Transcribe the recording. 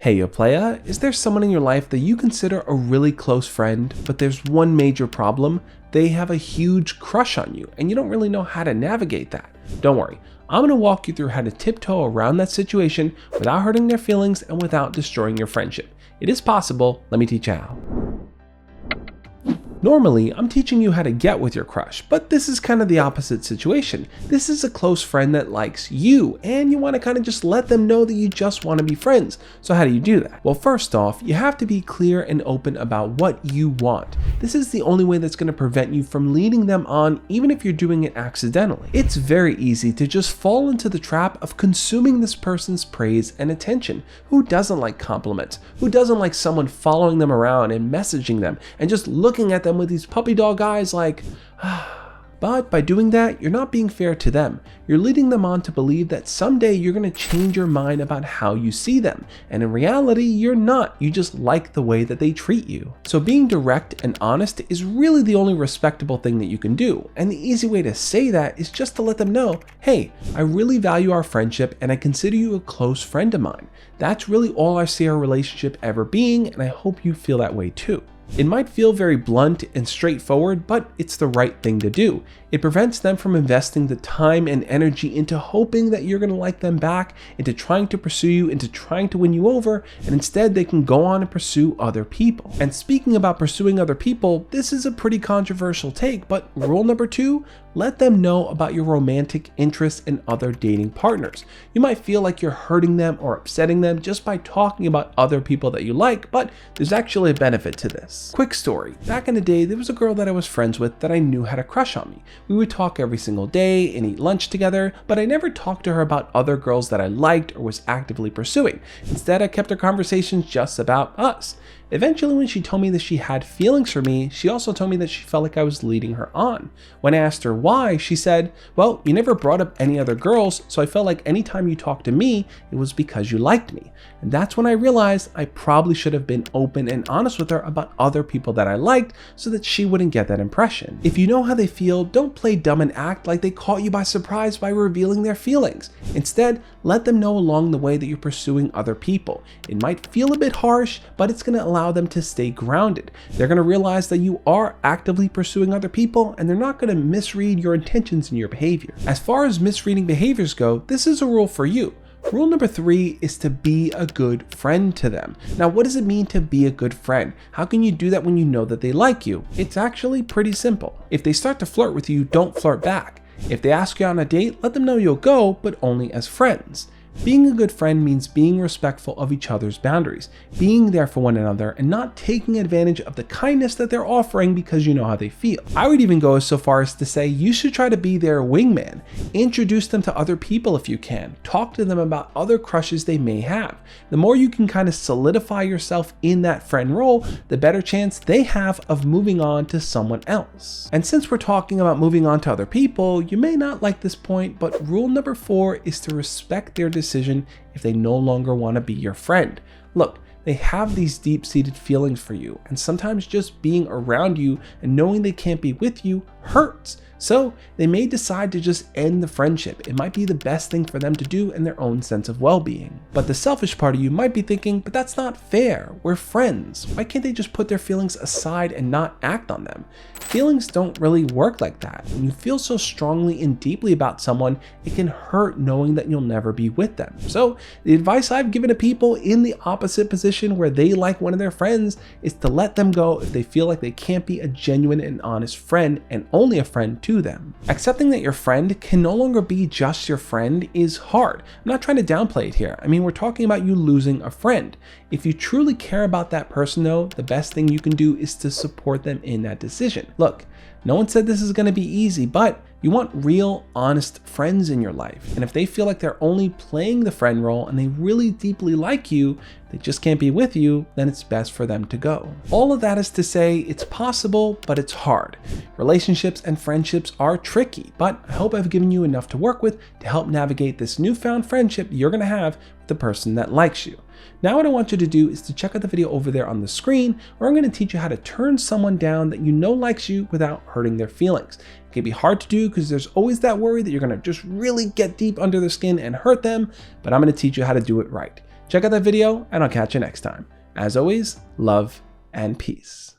Hey yo playa, is there someone in your life that you consider a really close friend, but there's one major problem? They have a huge crush on you and you don't really know how to navigate that. Don't worry, I'm going to walk you through how to tiptoe around that situation without hurting their feelings and without destroying your friendship. It is possible, let me teach you how. Normally, I'm teaching you how to get with your crush, but this is kind of the opposite situation. This is a close friend that likes you, and you want to kind of just let them know that you just want to be friends. So how do you do that? Well, first off, you have to be clear and open about what you want. This is the only way that's going to prevent you from leading them on, even if you're doing it accidentally. It's very easy to just fall into the trap of consuming this person's praise and attention. Who doesn't like compliments? Who doesn't like someone following them around and messaging them and just looking at them with these puppy dog eyes like, But by doing that, you're not being fair to them. You're leading them on to believe that someday you're going to change your mind about how you see them. And in reality, you're not. You just like the way that they treat you. So being direct and honest is really the only respectable thing that you can do. And the easy way to say that is just to let them know, hey, I really value our friendship and I consider you a close friend of mine. That's really all I see our relationship ever being, and I hope you feel that way too. It might feel very blunt and straightforward, but it's the right thing to do. It prevents them from investing the time and energy into hoping that you're going to like them back, into trying to pursue you, into trying to win you over, and instead they can go on and pursue other people. And speaking about pursuing other people, this is a pretty controversial take, but rule number 2, let them know about your romantic interests in other dating partners. You might feel like you're hurting them or upsetting them just by talking about other people that you like, but there's actually a benefit to this. Quick story. Back in the day, there was a girl that I was friends with that I knew had a crush on me. We would talk every single day and eat lunch together, but I never talked to her about other girls that I liked or was actively pursuing. Instead, I kept our conversations just about us. Eventually, when she told me that she had feelings for me, she also told me that she felt like I was leading her on. When I asked her why, she said, well, you never brought up any other girls, so I felt like anytime you talked to me, it was because you liked me. And that's when I realized I probably should have been open and honest with her about other people that I liked so that she wouldn't get that impression. If you know how they feel, don't play dumb and act like they caught you by surprise by revealing their feelings. Instead, let them know along the way that you're pursuing other people. It might feel a bit harsh, but it's going to allow them to stay grounded. They're going to realize that you are actively pursuing other people, and they're not going to misread your intentions and your behavior. As far as misreading behaviors go, this is a rule for you. Rule number 3 is to be a good friend to them. Now, what does it mean to be a good friend? How can you do that when you know that they like you? It's actually pretty simple. If they start to flirt with you, don't flirt back. If they ask you on a date, let them know you'll go, but only as friends. Being a good friend means being respectful of each other's boundaries, being there for one another, and not taking advantage of the kindness that they're offering because you know how they feel. I would even go so far as to say you should try to be their wingman. Introduce them to other people if you can. Talk to them about other crushes they may have. The more you can kind of solidify yourself in that friend role, the better chance they have of moving on to someone else. And since we're talking about moving on to other people, you may not like this point, but rule number 4 is to respect their decision if they no longer want to be your friend. Look, they have these deep-seated feelings for you, and sometimes just being around you and knowing they can't be with you hurts. So they may decide to just end the friendship. It might be the best thing for them to do in their own sense of well-being. But the selfish part of you might be thinking, but that's not fair. We're friends. Why can't they just put their feelings aside and not act on them? Feelings don't really work like that. When you feel so strongly and deeply about someone, it can hurt knowing that you'll never be with them. So the advice I've given to people in the opposite position where they like one of their friends is to let them go if they feel like they can't be a genuine and honest friend and only a friend to them. Accepting that your friend can no longer be just your friend is hard. I'm not trying to downplay it here. I mean, we're talking about you losing a friend. If you truly care about that person though, the best thing you can do is to support them in that decision. Look, no one said this is going to be easy, but you want real, honest friends in your life. And if they feel like they're only playing the friend role and they really deeply like you, they just can't be with you, then it's best for them to go. All of that is to say it's possible, but it's hard. Relationships and friendships are tricky, but I hope I've given you enough to work with to help navigate this newfound friendship you're going to have with the person that likes you. Now what I want you to do is to check out the video over there on the screen where I'm going to teach you how to turn someone down that you know likes you without hurting their feelings. It can be hard to do because there's always that worry that you're going to just really get deep under their skin and hurt them, but I'm going to teach you how to do it right. Check out that video and I'll catch you next time. As always, love and peace.